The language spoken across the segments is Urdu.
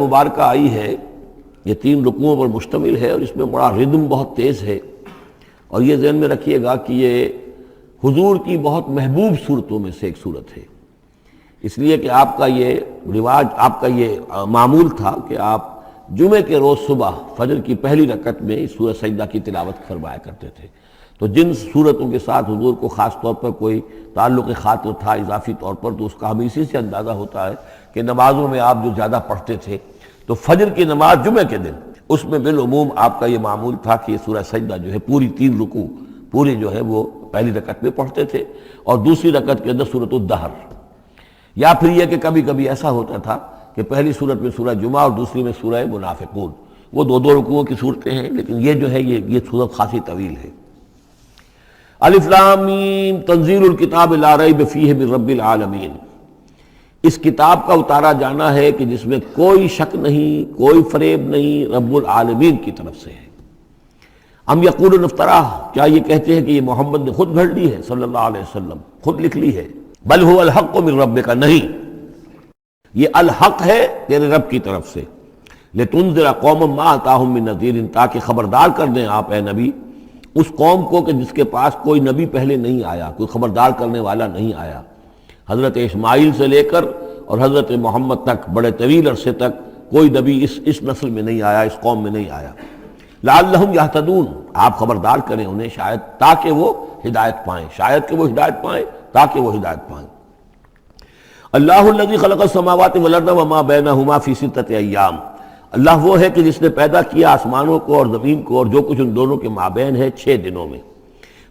مبارکہ آئی ہے یہ 3 رکوعوں پر مشتمل ہے اور اس میں بڑا ردم بہت تیز ہے، اور یہ ذہن میں رکھیے گا کہ یہ حضور کی بہت محبوب صورتوں میں سے ایک صورت ہے، اس لیے کہ آپ کا یہ رواج، آپ کا یہ معمول تھا کہ آپ جمعے کے روز صبح فجر کی پہلی رکعت میں اس سورہ سجدہ کی تلاوت فرمایا کرتے تھے۔ تو جن صورتوں کے ساتھ حضور کو خاص طور پر کوئی تعلق خاطر تھا اضافی طور پر، تو اس کا ہمیں اسی سے اندازہ ہوتا ہے کہ نمازوں میں آپ جو زیادہ پڑھتے تھے، تو فجر کی نماز جمعے کے دن اس میں بالعموم آپ کا یہ معمول تھا کہ یہ سورہ سجدہ جو ہے پوری 3 رکوع پوری جو ہے وہ پہلی رکعت میں پڑھتے تھے، اور دوسری رکعت کے اندر سورۃ الدہر، یا پھر یہ کہ کبھی کبھی ایسا ہوتا تھا کہ پہلی صورت میں سورہ جمعہ اور دوسری میں سورہ منافقون، وہ 2 رکوعوں کی صورتیں ہیں، لیکن یہ جو ہے یہ صورت خاصی طویل ہے۔ الف لام میم تنزیل الکتاب لا ریب فیہ من رب العالمین، اس کتاب کا اتارا جانا ہے کہ جس میں کوئی شک نہیں، کوئی فریب نہیں، رب العالمین کی طرف سے ہے۔ ام یقولون افتراہ، کیا یہ کہتے ہیں کہ یہ محمد نے خود گھڑ لی ہے صلی اللہ علیہ وسلم، خود لکھ لی ہے؟ بل هو الحق من ربک، نہیں، یہ الحق ہے تیرے رب کی طرف سے۔ لتنذر قوما ما اتاہم من نذیر، تاکہ خبردار کر دیں آپ اے نبی اس قوم کو کہ جس کے پاس کوئی نبی پہلے نہیں آیا، کوئی خبردار کرنے والا نہیں آیا۔ حضرت اسماعیل سے لے کر اور حضرت محمد تک بڑے طویل عرصے تک کوئی نبی اس نسل میں نہیں آیا، اس قوم میں نہیں آیا۔ لعلہم یہتدون، آپ خبردار کریں انہیں شاید تاکہ وہ ہدایت پائیں، شاید کہ وہ ہدایت پائیں، تاکہ وہ ہدایت پائیں۔ اللہ الذی خلق السماوات والارض وما بینہما فی 6 ایام، اللہ وہ ہے کہ جس نے پیدا کیا آسمانوں کو اور زمین کو اور جو کچھ ان دونوں کے مابین ہے 6 دنوں میں۔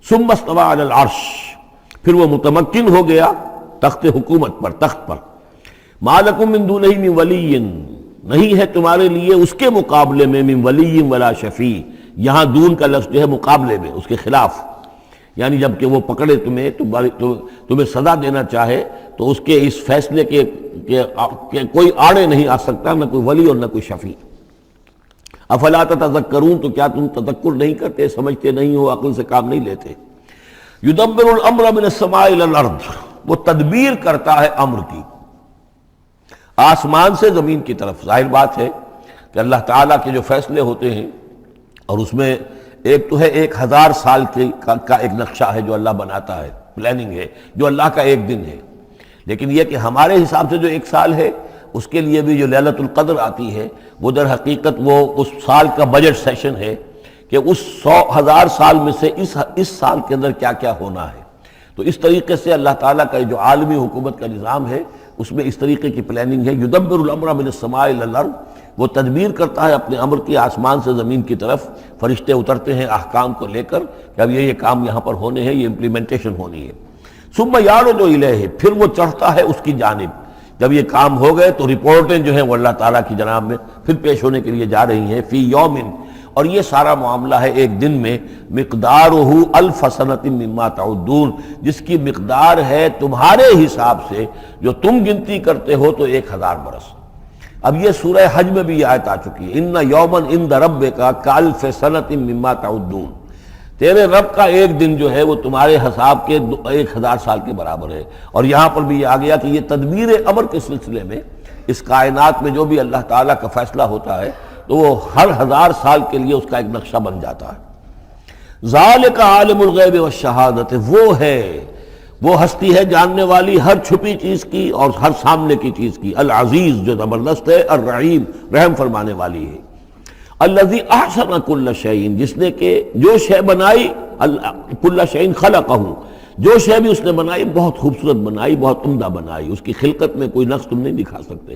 ثم استوى علی العرش، پھر وہ متمکن ہو گیا تخت حکومت پر، تخت پر۔ ما لکم من دونہ من ولی، نہیں ہے تمہارے لیے اس کے مقابلے میں من ولی ولا شفیع، یہاں دون کا لفظ جو ہے مقابلے میں، اس کے خلاف، یعنی جب کہ وہ پکڑے تمہیں سزا دینا چاہے تو اس کے اس فیصلے کے کوئی آڑے نہیں آ سکتا، نہ کوئی ولی اور نہ کوئی شفیع۔ افلا تتذکرون، تو کیا تم تذکر نہیں کرتے، سمجھتے نہیں ہو، عقل سے کام نہیں لیتے؟ یدبر الامر من السماء الى الارض، وہ تدبیر کرتا ہے امر کی آسمان سے زمین کی طرف۔ ظاہر بات ہے کہ اللہ تعالیٰ کے جو فیصلے ہوتے ہیں، اور اس میں ایک تو ہے 1000 سال کا ایک نقشہ ہے جو اللہ بناتا ہے، پلاننگ ہے، جو اللہ کا ایک دن ہے، لیکن یہ کہ ہمارے حساب سے جو 1 سال ہے، اس کے لیے بھی جو لیلۃ القدر آتی ہے، وہ در حقیقت وہ اس سال کا بجٹ سیشن ہے کہ اس 100,000 سال میں سے اس سال کے اندر کیا کیا ہونا ہے۔ تو اس طریقے سے اللہ تعالیٰ کا جو عالمی حکومت کا نظام ہے، اس میں اس طریقے کی پلاننگ ہے۔ یدبر الامر من السماء الى الارض، وہ تدبیر کرتا ہے اپنے امر کی آسمان سے زمین کی طرف، فرشتے اترتے ہیں احکام کو لے کر کہ اب یہ کام یہاں پر ہونے ہیں، یہ امپلیمنٹیشن ہونی ہے۔ ثم یعرج الیہ، پھر وہ چڑھتا ہے اس کی جانب، جب یہ کام ہو گئے تو رپورٹیں جو ہیں وہ اللہ تعالیٰ کی جناب میں پھر پیش ہونے کے لیے جا رہی ہیں۔ فی یومن، اور یہ سارا معاملہ ہے ایک دن میں، مقدارہ 1000 سنۃ مما تعدون، جس کی مقدار ہے تمہارے حساب سے جو تم گنتی کرتے ہو تو 1000 برس۔ اب یہ سورہ حج میں بھی یہ آیت آ چکی ہے، ان یوما عند ربک کالف سنۃ مما تعدون، تیرے رب کا ایک دن جو ہے وہ تمہارے حساب کے 1000 سال کے برابر ہے۔ اور یہاں پر بھی یہ آ گیا کہ یہ تدبیر امر کے سلسلے میں اس کائنات میں جو بھی اللہ تعالیٰ کا فیصلہ ہوتا ہے تو وہ ہر 1000 سال کے لیے اس کا ایک نقشہ بن جاتا ہے۔ ذالک عالم الغیب والشہادۃ، وہ ہے، وہ ہستی ہے جاننے والی ہر چھپی چیز کی اور ہر سامنے کی چیز کی، العزیز جو زبردست ہے، الرحیم رحم فرمانے والی ہے۔ الذی احسن کل شیء، جس نے کہ جو شے بنائی، کل شیء خلقہ، جو شے بھی اس نے بنائی بہت خوبصورت بنائی، بہت عمدہ بنائی، اس کی خلقت میں کوئی نقص تم نہیں دکھا سکتے،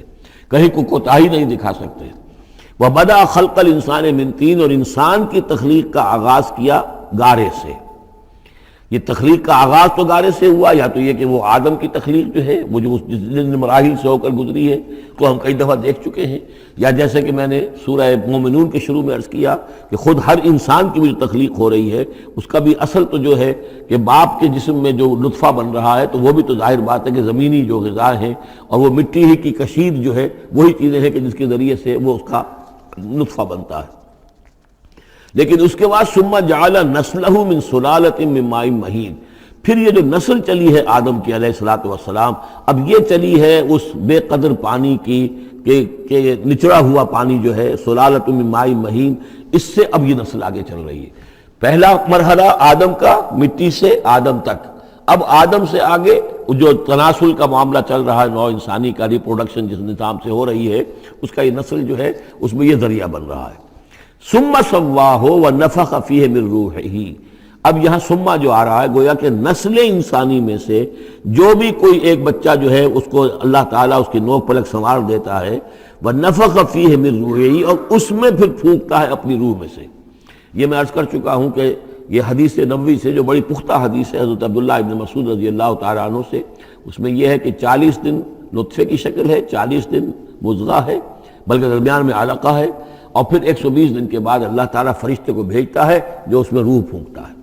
کہیں کوئی کوتاہی نہیں دکھا سکتے۔ وَبَدَأَ خَلْقَ الْإِنسَانِ مِنْ طِينٍ، اور انسان کی تخلیق کا آغاز کیا گارے سے۔ یہ تخلیق کا آغاز تو گارے سے ہوا، یا تو یہ کہ وہ آدم کی تخلیق جو ہے وہ جو جن مراحل سے ہو کر گزری ہے تو ہم کئی دفعہ دیکھ چکے ہیں، یا جیسے کہ میں نے سورہ مومنون کے شروع میں عرض کیا کہ خود ہر انسان کی بھی جو تخلیق ہو رہی ہے اس کا بھی اصل تو جو ہے کہ باپ کے جسم میں جو نطفہ بن رہا ہے تو وہ بھی تو ظاہر بات ہے کہ زمینی جو غذا ہیں اور وہ مٹی ہی کی کشید جو ہے وہی چیزیں ہیں کہ جس کے ذریعے سے وہ اس کا نطفہ بنتا ہے۔ لیکن اس کے بعد ثم جعل نسلہ من سلالۃ من ماء مہین، پھر یہ جو نسل چلی ہے آدم کی علیہ الصلوۃ والسلام، اب یہ چلی ہے اس بے قدر پانی کی کہ نچڑا ہوا پانی جو ہے سلالۃ من ماء مہین، اس سے اب یہ نسل آگے چل رہی ہے۔ پہلا مرحلہ آدم کا، مٹی سے آدم تک، اب آدم سے آگے جو تناسل کا معاملہ چل رہا ہے، نوع انسانی کا ریپروڈکشن جس نظام سے ہو رہی ہے، اس کا یہ نسل جو ہے اس میں یہ ذریعہ بن رہا ہے۔ ثم سواہ ونفخ فیہ من روحہ، اب یہاں ثم جو آ رہا ہے گویا کہ نسل انسانی میں سے جو بھی کوئی ایک بچہ جو ہے اس کو اللہ تعالیٰ اس کی نوک پلک سنوار دیتا ہے، ونفخ فیہ من روحہ، اور اس میں پھر پھونکتا ہے اپنی روح میں سے۔ یہ میں عرض کر چکا ہوں کہ یہ حدیث نبوی سے جو بڑی پختہ حدیث ہے حضرت عبداللہ ابن مسعود رضی اللہ تعالیٰ عنہ سے، اس میں یہ ہے کہ 40 دن نطفے کی شکل ہے، 40 دن مضغہ ہے، بلکہ درمیان میں علقہ ہے، اور پھر 120 دن کے بعد اللہ تعالیٰ فرشتے کو بھیجتا ہے جو اس میں روح پھونکتا ہے۔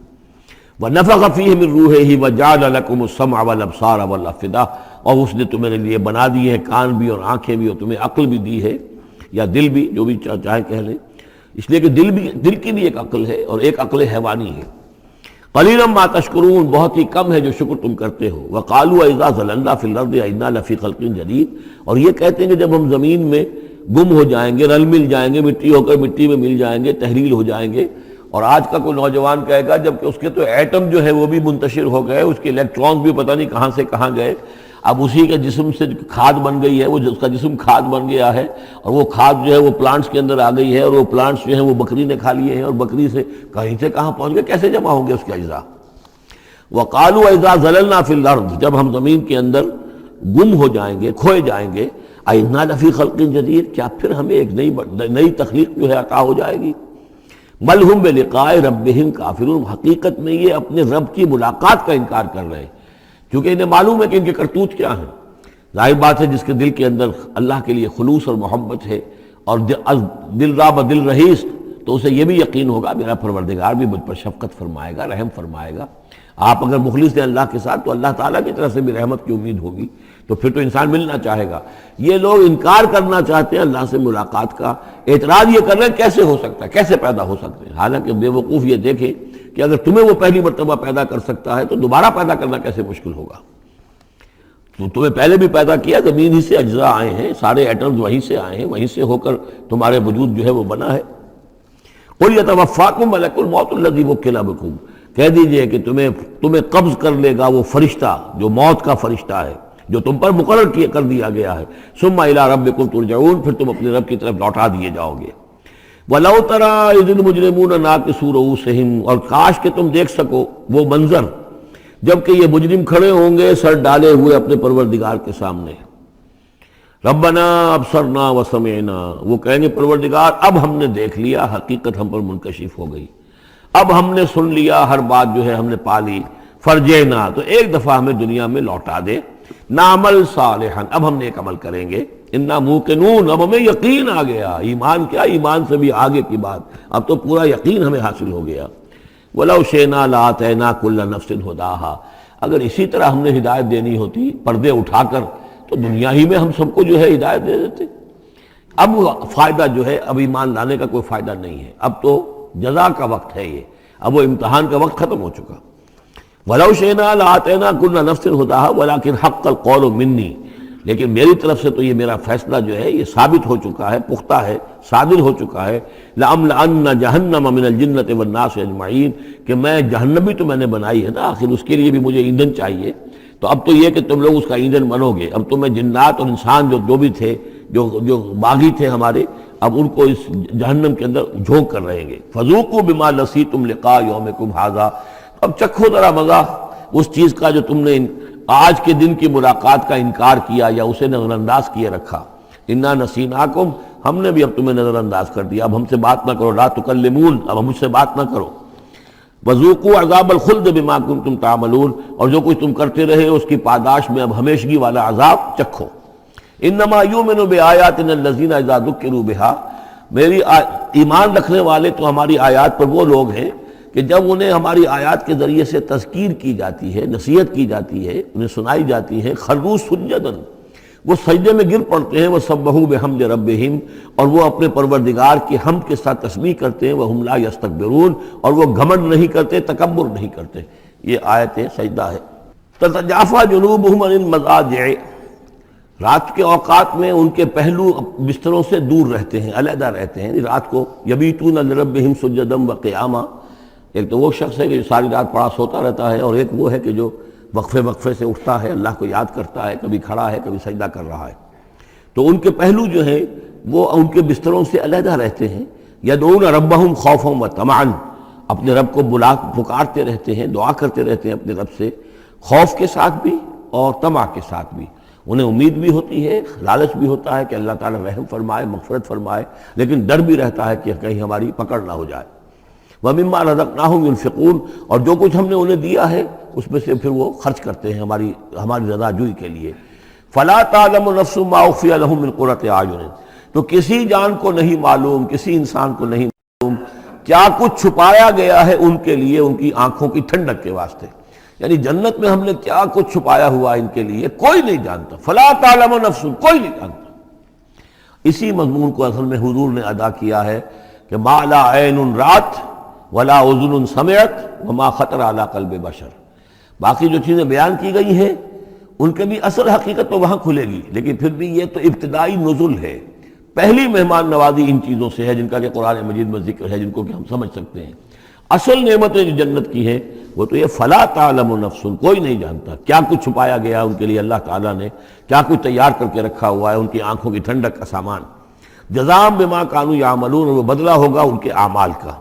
وَنَفَخَ فِيهِ مِن رُوحِهِ وَجَعَلَ لَكُمُ السَّمْعَ وَالْأَبْصَارَ وَالْأَفْئِدَةَ، اور اس نے تمہارے لیے بنا دیے ہیں کان بھی اور آنکھیں بھی، اور تمہیں عقل بھی دی ہے، یا دل بھی، جو بھی چاہے کہہ لیں، اس لیے کہ دل کی بھی ایک عقل ہے اور ایک عقل حیوانی ہے۔ قلیلا ما تشکرون، بہت ہی کم ہے جو شکر تم کرتے ہو۔ وقالوا اذا ضللنا فی الارض انا لفی خلق جدید، اور یہ کہتے ہیں کہ جب ہم زمین میں گم ہو جائیں گے، رل مل جائیں گے، مٹی ہو کر مٹی میں مل جائیں گے، تحلیل ہو جائیں گے، اور آج کا کوئی نوجوان کہے گا جب کہ اس کے تو ایٹم جو ہے وہ بھی منتشر ہو گئے، اس کے الیکٹرانز بھی پتہ نہیں کہاں سے کہاں گئے، اب اسی کے جسم سے کھاد بن گئی ہے، وہ اس کا جسم کھاد بن گیا ہے، اور وہ کھاد جو ہے وہ پلانٹس کے اندر آ گئی ہے، اور وہ پلانٹس جو ہیں وہ بکری نے کھا لیے ہیں، اور بکری سے کہیں سے کہاں پہنچ گئے، کیسے جمع ہوں گے اس کے اجزاء۔ وقالوا اذا ضللنا فی الارض، جب ہم زمین کے اندر گم ہو جائیں گے، کھوئے جائیں گے، انا لفی خلق جدید، کیا پھر ہمیں ایک نئی تخلیق جو ہے عطا ہو جائے گی۔ بل ہم بلقاء ربہم کافرون، حقیقت میں یہ اپنے رب کی ملاقات کا انکار کر رہے ہیں، کیونکہ انہیں معلوم ہے کہ ان کے کرتوت کیا ہیں۔ ظاہر بات ہے جس کے دل کے اندر اللہ کے لیے خلوص اور محبت ہے، اور دل را بدل رہیس، تو اسے یہ بھی یقین ہوگا میرا پروردگار بھی مجھ پر شفقت فرمائے گا، رحم فرمائے گا۔ آپ اگر مخلص ہیں اللہ کے ساتھ تو اللہ تعالیٰ کی طرف سے بھی رحمت کی امید ہوگی، تو پھر تو انسان ملنا چاہے گا۔ یہ لوگ انکار کرنا چاہتے ہیں اللہ سے ملاقات کا، اعتراض یہ کر رہے ہیں کیسے ہو سکتا ہے، کیسے پیدا ہو سکتے ہیں، حالانکہ بے وقوف یہ دیکھیں کہ اگر تمہیں وہ پہلی مرتبہ پیدا کر سکتا ہے تو دوبارہ پیدا کرنا کیسے مشکل ہوگا۔ تو تمہیں پہلے بھی پیدا کیا، زمین ہی سے اجزاء آئے ہیں، سارے ایٹمز وہیں سے آئے ہیں، وہیں سے ہو کر تمہارے وجود جو ہے وہ بنا ہے۔ قُلْ يَتَوَفَّاكُم مَلَكُ الْمَوْتِ الَّذِي وُكِّلَ بِكُم، کہہ دیجئے کہ تمہیں قبض کر لے گا وہ فرشتہ جو موت کا فرشتہ ہے، جو تم پر مقرر کر دیا گیا ہے۔ ثُمَّ إِلَىٰ رَبِّكُمْ تُرْجَعُونَ، پھر تم اپنے رب کی طرف لوٹا دیے جاؤ گے۔ وَلَوْ تَرَىٰ إِذِ الْمُجْرِمُونَ نَاكِسُو رُءُوسِهِمْ، اور کاش کہ تم دیکھ سکو وہ منظر جبکہ یہ مجرم کھڑے ہوں گے سر ڈالے ہوئے اپنے پروردگار کے سامنے۔ ربنا ابصرنا وسمعنا، وہ کہیں گے پروردگار اب ہم نے دیکھ لیا، حقیقت ہم پر منکشف ہو گئی، اب ہم نے سن لیا، ہر بات جو ہے ہم نے پا لی، فرجینا، تو ایک دفعہ ہمیں دنیا میں لوٹا دے، نعمل صالحا، اب ہم نیک عمل کریں گے، انا موقنون، اب ہمیں یقین آ گیا، ایمان کیا، ایمان سے بھی آگے کی بات، اب تو پورا یقین ہمیں حاصل ہو گیا۔ وَلَوْ شِئْنَا لَآتَيْنَا كُلَّ نَفْسٍ هُدَاهَا، اگر اسی طرح ہم نے ہدایت دینی ہوتی پردے اٹھا کر تو دنیا ہی میں ہم سب کو جو ہے ہدایت دے دیتے۔ اب فائدہ جو ہے، اب ایمان لانے کا کوئی فائدہ نہیں ہے، اب تو جزا کا وقت ہے، یہ اب وہ امتحان کا وقت ختم ہو چکا۔ وَلَوْ شِئْنَا لَآتَيْنَا كُلَّ نَفْسٍ هُدَاهَا وَلَكِنْ حَقَّ الْقَوْلُ مِنِّي، لیکن میری طرف سے تو یہ میرا فیصلہ جو ہے یہ ثابت ہو چکا ہے، پختہ ہے، صادر ہو چکا ہے، لَأَمْلَأَنَّ جَهَنَّمَ مِنَ الْجِنَّةِ وَالنَّاسِ أَجْمَعِينَ، کہ میں جہنم بھی تو میں نے بنائی ہے نا، آخر اس کے لیے بھی مجھے ایندھن چاہیے، تو اب تو یہ کہ تم لوگ اس کا ایندھن بنو گے، اب تمہیں جنات اور انسان جو بھی تھے، جو باغی تھے ہمارے، اب ان کو اس جہنم کے اندر جھونک کر رہیں گے۔ فَذُوقُوا بِمَا نَسِيتُمْ لِقَاءَ يَوْمِكُمْ هَٰذَا، اب چکھو ذرا مزہ اس چیز کا جو تم نے آج کے دن کی ملاقات کا انکار کیا یا اسے نظر انداز کیے رکھا۔ انا نسیناکم، ہم نے بھی اب تمہیں نظر انداز کر دیا، اب ہم سے بات نہ کرو، لا تکلمون، اب ہم مجھ سے بات نہ کرو۔ وذوقوا عذاب الخلد بما کنتم تعملون، اور جو کچھ تم کرتے رہے اس کی پاداش میں اب ہمیشگی والا عذاب چکھو۔ انما یؤمن بآیاتنا الذین اذا ذکروا بها، میری ایمان رکھنے والے تو ہماری آیات پر وہ لوگ ہیں کہ جب انہیں ہماری آیات کے ذریعے سے تذکیر کی جاتی ہے، نصیحت کی جاتی ہے، انہیں سنائی جاتی ہے، خروا سجدا، وہ سجدے میں گر پڑتے ہیں، وہ سبحوا بحمد ربہم، اور وہ اپنے پروردگار کی حمد کے ساتھ تسبیح کرتے ہیں، وہم لا یستکبرون، اور وہ گھمنڈ نہیں کرتے، تکبر نہیں کرتے۔ یہ آیت سجدہ ہے۔ تتجافی جنوبہم عن المضاجع، رات کے اوقات میں ان کے پہلو بستروں سے دور رہتے ہیں، علیحدہ رہتے ہیں، رات کو یبیتون لربہم سجدا وقیاما۔ ایک تو وہ شخص ہے کہ جو ساری رات پڑا سوتا رہتا ہے، اور ایک وہ ہے کہ جو وقفے وقفے سے اٹھتا ہے، اللہ کو یاد کرتا ہے، کبھی کھڑا ہے کبھی سجدہ کر رہا ہے۔ تو ان کے پہلو جو ہیں وہ ان کے بستروں سے علیحدہ رہتے ہیں۔ یدعون ربہم خوفا وطمعا، اپنے رب کو پکارتے رہتے ہیں، دعا کرتے رہتے ہیں اپنے رب سے، خوف کے ساتھ بھی اور طمع کے ساتھ بھی۔ انہیں امید بھی ہوتی ہے، لالچ بھی ہوتا ہے کہ اللہ تعالیٰ رحم فرمائے، مغفرت فرمائے، لیکن ڈر بھی رہتا ہے کہ کہیں ہماری پکڑ نہ ہو جائے۔ وَمِمَّا رَزَقْنَاهُمْ يُنْفِقُونَ، اور جو کچھ ہم نے انہیں دیا ہے اس میں سے پھر وہ خرچ کرتے ہیں ہماری رضا جوئی کے لیے۔ فَلَا تَعْلَمُ نَفْسٌ مَّا أُخْفِيَ لَهُم مِّن قُرَّةِ أَعْيُنٍ، تو کسی جان کو نہیں معلوم، کسی انسان کو نہیں معلوم کیا کچھ چھپایا گیا ہے ان کے لیے ان کی آنکھوں کی ٹھنڈک کے واسطے، یعنی جنت میں ہم نے کیا کچھ چھپایا ہوا ان کے لیے کوئی نہیں جانتا۔ فَلَا تَعْلَمُ نَفْسٌ، کوئی نہیں جانتا۔ اسی مضمون کو اصل میں حضور نے ادا کیا ہے کہ مَا لَا عَيْنٌ رَأَتْ وَلَا أُذُنٌ سَمِعَتْ وَمَا خَطَرَ عَلَىٰ قَلْبِ بَشَرٍ۔ باقی جو چیزیں بیان کی گئی ہیں ان کے بھی اصل حقیقت تو وہاں کھلے گی، لیکن پھر بھی یہ تو ابتدائی نزل ہے، پہلی مہمان نوازی ان چیزوں سے ہے جن کا کہ قرآن مجید میں ذکر ہے، جن کو کہ ہم سمجھ سکتے ہیں۔ اصل نعمتیں جو جنت کی ہیں وہ تو یہ فلا تعلم نفس، کوئی نہیں جانتا کیا کچھ چھپایا گیا ان کے لیے، اللہ تعالیٰ نے کیا کچھ تیار کر کے رکھا ہوا ہے ان کی آنکھوں کی ٹھنڈک کا سامان۔ جزاء بما کانوا یعملون، اور وہ بدلہ ہوگا ان کے اعمال کا۔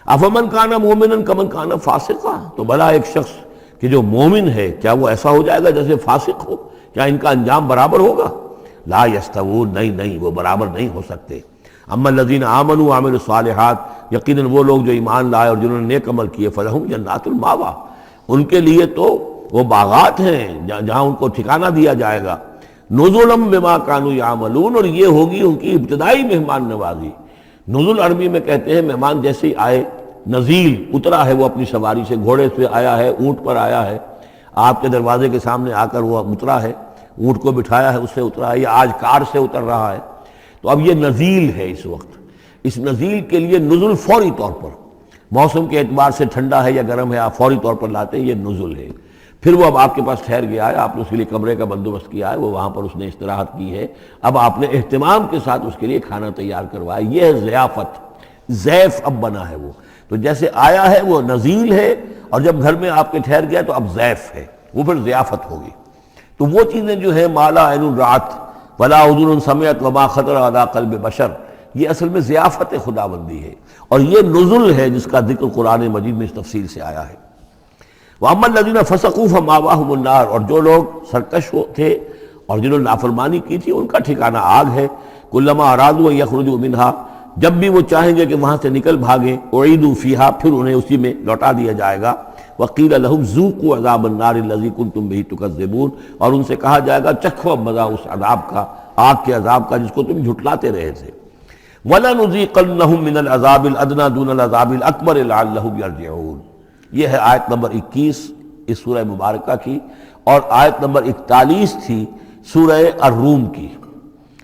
افمن کان مومنا کمن کان فاسقا، تو بھلا ایک شخص کہ جو مومن ہے کیا وہ ایسا ہو جائے گا جیسے فاسق ہو؟ کیا ان کا انجام برابر ہوگا؟ لا یستوون، نہیں وہ برابر نہیں ہو سکتے۔ اما الذین آمنوا وعملوا الصالحات، یقیناً وہ لوگ جو ایمان لائے اور جنہوں نے نیک عمل کیے، فلہم جنات المأویٰ، ان کے لیے تو وہ باغات ہیں جہاں ان کو ٹھکانہ دیا جائے گا۔ نزلا بما کانوا یعملون، اور یہ ہوگی ان کی ابتدائی مہمان نوازی۔ نزل عربی میں کہتے ہیں مہمان جیسے ہی آئے، نزیل اترا ہے وہ اپنی سواری سے، گھوڑے سے آیا ہے، اونٹ پر آیا ہے، آپ کے دروازے کے سامنے آ کر وہ اترا ہے، اونٹ کو بٹھایا ہے اس سے اترا ہے، یا آج کار سے اتر رہا ہے۔ تو اب یہ نزیل ہے اس وقت، اس نزیل کے لیے نزل فوری طور پر، موسم کے اعتبار سے ٹھنڈا ہے یا گرم ہے، آپ فوری طور پر لاتے ہیں، یہ نزل ہے۔ پھر وہ اب آپ کے پاس ٹھہر گیا ہے، آپ نے اس کے لیے کمرے کا بندوبست کیا ہے، وہ وہاں پر اس نے استراحت کی ہے، اب آپ نے اہتمام کے ساتھ اس کے لیے کھانا تیار کروایا، یہ ہے ضیافت، ضیف اب بنا ہے وہ۔ تو جیسے آیا ہے وہ نزیل ہے، اور جب گھر میں آپ کے ٹھہر گیا تو اب ضیف ہے، وہ پھر ضیافت ہوگی۔ تو وہ چیزیں جو ہیں ما لا عین رأت ولا اذن سمعت وما خطر علی قلب بشر، یہ اصل میں ضیافت خداوندی ہے، اور یہ نزل ہے جس کا ذکر قرآن مجید میں اس تفصیل سے آیا ہے۔ وَأَمَّا الَّذِينَ فَسَقُوا فَمَأْوَاهُمُ النَّارُ، اور جو لوگ سرکش تھے اور جنہوں نے نافرمانی کی تھی ان کا ٹھکانہ آگ ہے۔ كُلَّمَا أَرَادُوا أَن يَخْرُجُوا مِنْهَا، جب بھی وہ چاہیں گے کہ وہاں سے نکل بھاگیں، أُعِيدُوا فِيهَا، پھر انہیں اسی میں لوٹا دیا جائے گا۔ وَقِيلَ لَهُمْ ذُوقُوا عَذَابَ النَّارِ الَّذِي كُنتُمْ بِهِ تُكَذِّبُونَ، اور ان سے کہا جائے گا چکھو مزہ اس عذاب کا، آگ کے عذاب کا جس کو تم جھٹلاتے رہے تھے۔ وَلَنُذِيقَنَّهُم مِّنَ الْعَذَابِ الْأَدْنَىٰ دُونَ الْعَذَابِ الْأَكْبَرِ لَعَلَّهُمْ يَرْجِعُونَ۔ یہ ہے آیت نمبر 21 اس سورہ مبارکہ کی، اور آیت نمبر 41 تھی سورہ الروم کی۔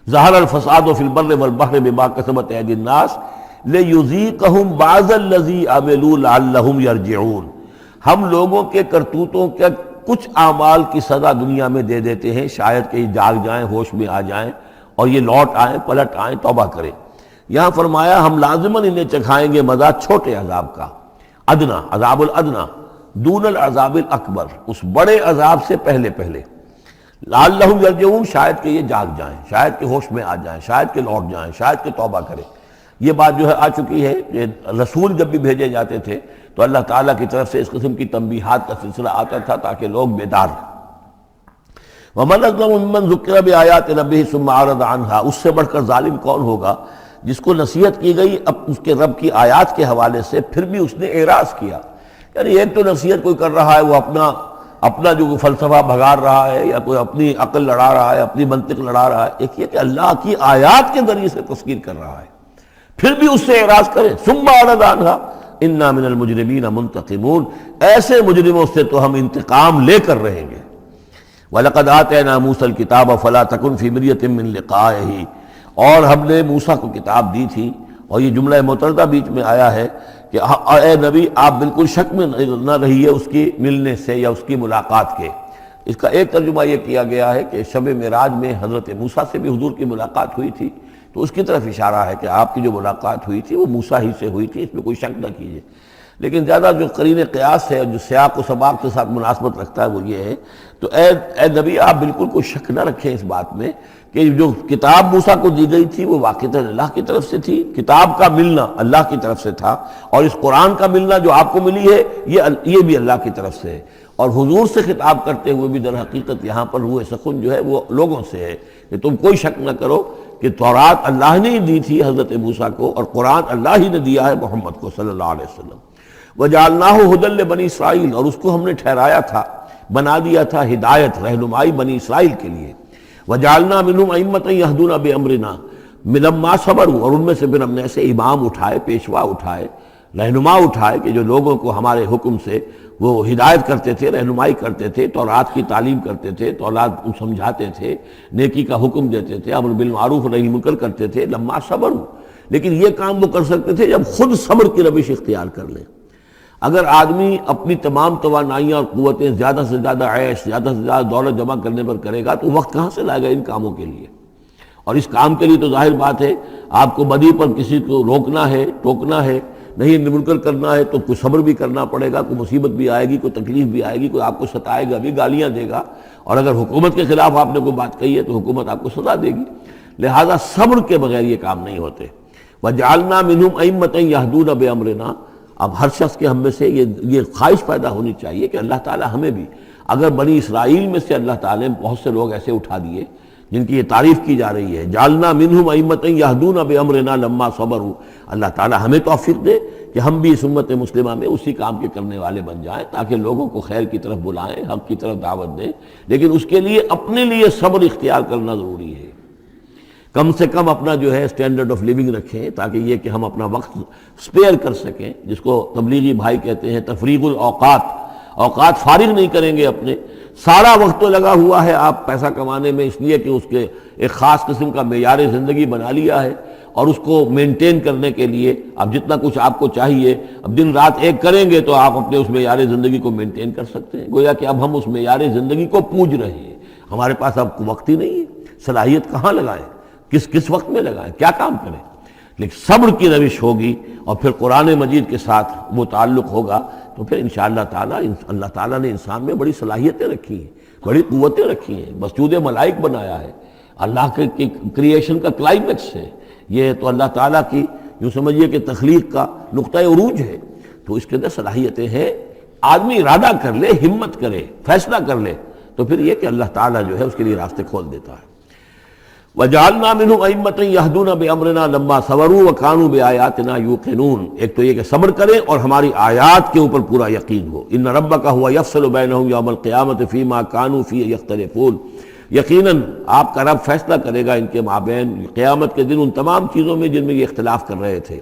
ظہر الفساد فی البر والبحر بما کسبت ایدی الناس لیذیقہم بعض الذی عملوا لعلہم یرجعون۔ ہم لوگوں کے کرتوتوں کے کچھ اعمال کی سزا دنیا میں دے دیتے ہیں، شاید کہ یہ جاگ جائیں، ہوش میں آ جائیں اور یہ لوٹ آئیں، پلٹ آئیں، توبہ کریں۔ یہاں فرمایا ہم لازماً انہیں چکھائیں گے مزہ چھوٹے عذاب کا، ادنا، عذاب الادنا، دون العذاب الاکبر، اس بڑے عذاب سے پہلے پہلے۔ لعلہم یرجعون، شاید کہ یہ جاگ جائیں، شاید کہ ہوش میں آ جائیں، شاید کہ لوٹ جائیں، شاید کہ توبہ کریں۔ یہ بات جو ہے آ چکی ہے کہ رسول جب بھی بھیجے جاتے تھے تو اللہ تعالیٰ کی طرف سے اس قسم کی تنبیہات کا سلسلہ آتا تھا تاکہ لوگ بیدار رہیں۔ وَمَنْ أَظْلَمُ مِمَّنْ ذُكِّرَ بِآيَاتِ رَبِّهِ ثُمَّ أَعْرَضَ عَنْهَا، اس سے بڑھ کر ظالم کون ہوگا جس کو نصیحت کی گئی اب اس کے رب کی آیات کے حوالے سے پھر بھی اس نے اعراض کیا۔ یعنی ایک تو نصیحت کوئی کر رہا ہے، وہ اپنا جو فلسفہ بھگار رہا ہے یا کوئی اپنی عقل لڑا رہا ہے، اپنی منطق لڑا رہا ہے، ایک یہ کہ اللہ کی آیات کے ذریعے سے تذکیر کر رہا ہے، پھر بھی اس سے اعراض کرے۔ ثم اعرض عنها انا من المجرمین منتقمون، ایسے مجرموں سے تو ہم انتقام لے کر رہیں گے۔ وَلَقَدْ آتَيْنَا مُوسَى الْكِتَابَ فَلَا تَكُنْ فِي مِرْيَةٍ مِّن لِقَائِهِ، اور ہم نے موسیٰ کو کتاب دی تھی، اور یہ جملہ متردہ بیچ میں آیا ہے کہ اے نبی آپ بالکل شک میں نہ رہیے اس کی ملنے سے یا اس کی ملاقات کے۔ اس کا ایک ترجمہ یہ کیا گیا ہے کہ شب معراج میں حضرت موسیٰ سے بھی حضور کی ملاقات ہوئی تھی، تو اس کی طرف اشارہ ہے کہ آپ کی جو ملاقات ہوئی تھی وہ موسیٰ ہی سے ہوئی تھی، اس میں کوئی شک نہ کیجیے۔ لیکن زیادہ جو قرین قیاس ہے اور جو سیاق و سباق کے ساتھ مناسبت رکھتا ہے وہ یہ ہے، تو اے نبی آپ بالکل کوئی شک نہ رکھیں اس بات میں کہ جو کتاب موسیٰ کو دی گئی تھی وہ واقعتاً اللہ کی طرف سے تھی، کتاب کا ملنا اللہ کی طرف سے تھا، اور اس قرآن کا ملنا جو آپ کو ملی ہے یہ بھی اللہ کی طرف سے ہے۔ اور حضور سے خطاب کرتے ہوئے بھی در حقیقت یہاں پر روح سخن جو ہے وہ لوگوں سے ہے کہ تم کوئی شک نہ کرو کہ تورات اللہ نے ہی دی تھی حضرت موسیٰ کو، اور قرآن اللہ ہی نے دیا ہے محمد کو صلی اللہ علیہ وسلم۔ وَجَعَلْنَاهُ هُدًى لِّبَنِي اسرائیل، اور اس کو ہم نے ٹھہرایا تھا، بنا دیا تھا ہدایت، رہنمائی بنی اسرائیل کے لیے۔ وَجَعَلْنَا مِنْهُمْ أَئِمَّةً يَهْدُونَ بِأَمْرِنَا لَمَّا صَبَرُوا، اور ان میں سے پھر ہم نے ایسے امام اٹھائے، پیشوا اٹھائے، رہنما اٹھائے کہ جو لوگوں کو ہمارے حکم سے وہ ہدایت کرتے تھے، رہنمائی کرتے تھے، تورات کی تعلیم کرتے تھے، تورات سمجھاتے تھے، نیکی کا حکم دیتے تھے، امر بالمعروف و نہی منکر کرتے تھے، لما صبروا۔ لیکن یہ کام وہ کر سکتے تھے جب خود صبر کی روش اختیار کر لیں۔ اگر آدمی اپنی تمام توانائیاں اور قوتیں زیادہ سے زیادہ عیش، زیادہ سے زیادہ دولت جمع کرنے پر کرے گا تو وقت کہاں سے لائے گا ان کاموں کے لیے؟ اور اس کام کے لیے تو ظاہر بات ہے آپ کو بدی پر کسی کو روکنا ہے، ٹوکنا ہے، نہیں منکر کرنا ہے تو کوئی صبر بھی کرنا پڑے گا، کوئی مصیبت بھی آئے گی، کوئی تکلیف بھی آئے گی، کوئی آپ کو ستائے گا بھی، گالیاں دے گا، اور اگر حکومت کے خلاف آپ نے کوئی بات کہی ہے تو حکومت آپ کو سزا دے گی۔ لہذا صبر کے بغیر یہ کام نہیں ہوتے۔ وَجَعَلْنَا مِنْهُمْ أَئِمَّةً يَهْدُونَ بِأَمْرِنَا، اب ہر شخص کے ہم میں سے یہ خواہش پیدا ہونی چاہیے کہ اللہ تعالیٰ ہمیں بھی، اگر بنی اسرائیل میں سے اللہ تعالیٰ نے بہت سے لوگ ایسے اٹھا دیے جن کی یہ تعریف کی جا رہی ہے، جعلنا منہم ائمۃ یہدون بامرنا لما صبروا، اللہ تعالیٰ ہمیں توفیق دے کہ ہم بھی اس امت مسلمہ میں اسی کام کے کرنے والے بن جائیں، تاکہ لوگوں کو خیر کی طرف بلائیں، حق کی طرف دعوت دیں، لیکن اس کے لیے اپنے لیے صبر اختیار کرنا ضروری ہے۔ کم سے کم اپنا جو ہے اسٹینڈرڈ آف لیونگ رکھیں، تاکہ یہ کہ ہم اپنا وقت سپیئر کر سکیں، جس کو تبلیغی بھائی کہتے ہیں تفریغ الاوقات، اوقات فارغ نہیں کریں گے اپنے، سارا وقت تو لگا ہوا ہے آپ پیسہ کمانے میں، اس لیے کہ اس کے ایک خاص قسم کا معیار زندگی بنا لیا ہے، اور اس کو مینٹین کرنے کے لیے اب جتنا کچھ آپ کو چاہیے اب دن رات ایک کریں گے تو آپ اپنے اس معیار زندگی کو مینٹین کر سکتے ہیں۔ گویا کہ اب ہم اس معیار زندگی کو پوج رہے ہیں، ہمارے پاس اب وقت ہی نہیں ہے، صلاحیت کہاں لگائیں، کس وقت میں لگائیں، کیا کام کریں۔ لیکن صبر کی روش ہوگی اور پھر قرآن مجید کے ساتھ وہ تعلق ہوگا تو پھر انشاءاللہ تعالیٰ اللہ تعالیٰ نے انسان میں بڑی صلاحیتیں رکھی ہیں، بڑی قوتیں رکھی ہیں، مسجود ملائک بنایا ہے، اللہ کے کریشن کا کلائمیکس ہے یہ، تو اللہ تعالیٰ کی یوں سمجھیے کہ تخلیق کا نقطہ عروج ہے، تو اس کے اندر صلاحیتیں ہیں۔ آدمی ارادہ کر لے، ہمت کرے، فیصلہ کر لے تو پھر یہ کہ اللہ تعالیٰ جو ہے اس کے لیے راستے کھول دیتا ہے۔ وَجَعَلْنَا مِنْهُمْ أَئِمَّةً يَهْدُونَ بِأَمْرِنَا لَمَّا صَبَرُوا وَكَانُوا بِآيَاتِنَا يُوقِنُونَ، ایک تو یہ کہ صبر کریں اور ہماری آیات کے اوپر پورا یقین ہو۔ إِنَّ رَبَّكَ هُوَ يَفْصِلُ بَيْنَهُمْ يَوْمَ الْقِيَامَةِ فِيمَا كَانُوا فِيهِ يَخْتَلِفُونَ، یقیناً آپ کا رب فیصلہ کرے گا ان کے مابین قیامت کے دن ان تمام چیزوں میں جن میں یہ اختلاف کر رہے تھے۔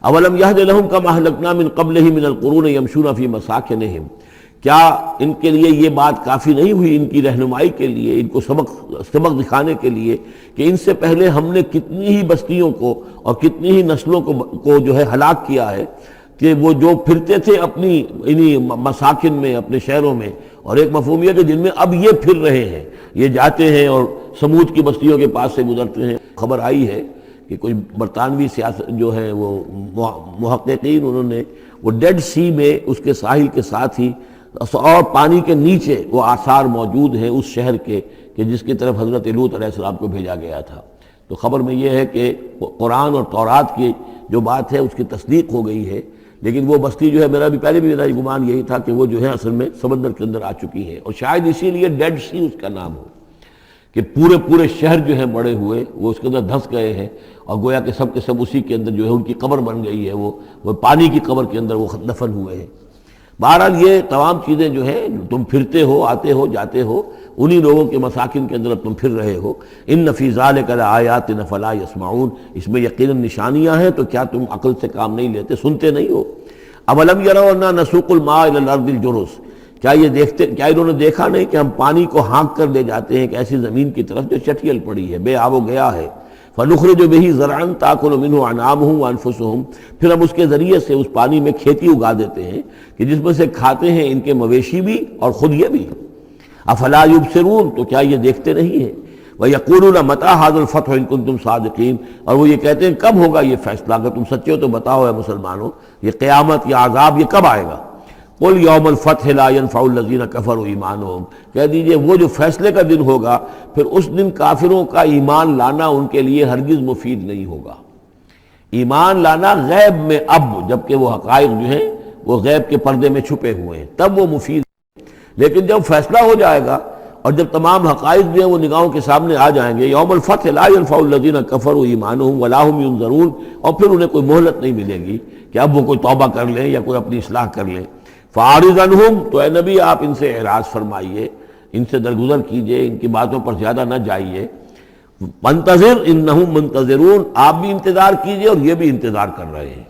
أَوَلَمْ يَهْدِ لَهُمْ كَمَا أَهْلَكْنَا مِنْ قَبْلِهِمْ مِنَ الْقُرُونِ يَمْشُونَ فِي مَسَاكِنِهِمْ، کیا ان کے لیے یہ بات کافی نہیں ہوئی، ان کی رہنمائی کے لیے، ان کو سبق دکھانے کے لیے کہ ان سے پہلے ہم نے کتنی ہی بستیوں کو اور کتنی ہی نسلوں کو جو ہے ہلاک کیا ہے، کہ وہ جو پھرتے تھے اپنی انہی مساکن میں، اپنے شہروں میں، اور ایک مفہوم یہ کہ جن میں اب یہ پھر رہے ہیں، یہ جاتے ہیں اور سمود کی بستیوں کے پاس سے گزرتے ہیں۔ خبر آئی ہے کہ کوئی برطانوی سیاست جو ہے وہ محققین، انہوں نے وہ ڈیڈ سی میں اس کے ساحل کے ساتھ ہی اور پانی کے نیچے وہ آثار موجود ہیں اس شہر کے کہ جس کی طرف حضرت لوط علیہ السلام کو بھیجا گیا تھا۔ تو خبر میں یہ ہے کہ قرآن اور تورات کی جو بات ہے اس کی تصدیق ہو گئی ہے، لیکن وہ بستی جو ہے میرا بھی گمان یہی تھا کہ وہ جو ہے اصل میں سمندر کے اندر آ چکی ہے، اور شاید اسی لیے ڈیڈ سی اس کا نام ہو کہ پورے شہر جو ہیں بڑے ہوئے وہ اس کے اندر دھنس گئے ہیں، اور گویا کہ سب کے سب اسی کے اندر جو ہے ان کی قبر بن گئی ہے، وہ پانی کی قبر کے اندر وہ دفن ہوئے ہیں۔ بہرحال یہ تمام چیزیں جو ہیں تم پھرتے ہو، آتے ہو، جاتے ہو، انہی لوگوں کے مساکن کے اندر تم پھر رہے ہو۔ ان فی ذلک لآیات فلا یسمعون، اس میں یقیناً نشانیاں ہیں، تو کیا تم عقل سے کام نہیں لیتے، سنتے نہیں ہو؟ اولم یروا انا نسوق الماء الی الارض الجرز، کیا انہوں نے دیکھا نہیں کہ ہم پانی کو ہانک کر لے جاتے ہیں ایک ایسی زمین کی طرف جو چٹیل پڑی ہے، بے آب و گیا ہے۔ فنخرج به زرعا تاکل منه انعامهم وانفسهم، پھر ہم اس کے ذریعے سے اس پانی میں کھیتی اگا دیتے ہیں کہ جس میں سے کھاتے ہیں ان کے مویشی بھی اور خود یہ بھی۔ افلا یبصرون، تو کیا یہ دیکھتے نہیں ہیں؟ وَيَقُولُونَ مَتَىٰ هَٰذَا الْفَتْحُ إِن كُنتُمْ صَادِقِينَ، اور وہ یہ کہتے ہیں کب ہوگا یہ فیصلہ، اگر تم سچے ہو تو بتاؤ اے مسلمانوں، یہ قیامت یا عذاب یہ کب آئے گا؟ قُلْ يَوْمَ الْفَتْحِ لَا يَنفَعُ الَّذِينَ كَفَرُوا إِيمَانُهُمْ، کہہ دیجئے وہ جو فیصلے کا دن ہوگا پھر اس دن کافروں کا ایمان لانا ان کے لیے ہرگز مفید نہیں ہوگا۔ ایمان لانا غیب میں اب، جبکہ وہ حقائق جو ہیں وہ غیب کے پردے میں چھپے ہوئے ہیں، تب وہ مفید، لیکن جب فیصلہ ہو جائے گا اور جب تمام حقائق جو ہیں وہ نگاہوں کے سامنے آ جائیں گے، یوم الفتح لا ينفع الذین کفروا ایمانہم ولا هم ينظرون، اور پھر انہیں کوئی مہلت نہیں ملے گی کہ اب وہ کوئی توبہ کر لیں یا کوئی اپنی اصلاح کر لیں۔ فاعرض عنہم، تو اے نبی آپ ان سے اعراض فرمائیے، ان سے درگزر کیجئے، ان کی باتوں پر زیادہ نہ جائیے۔ منتظر انہم منتظرون، آپ بھی انتظار کیجئے اور یہ بھی انتظار کر رہے ہیں۔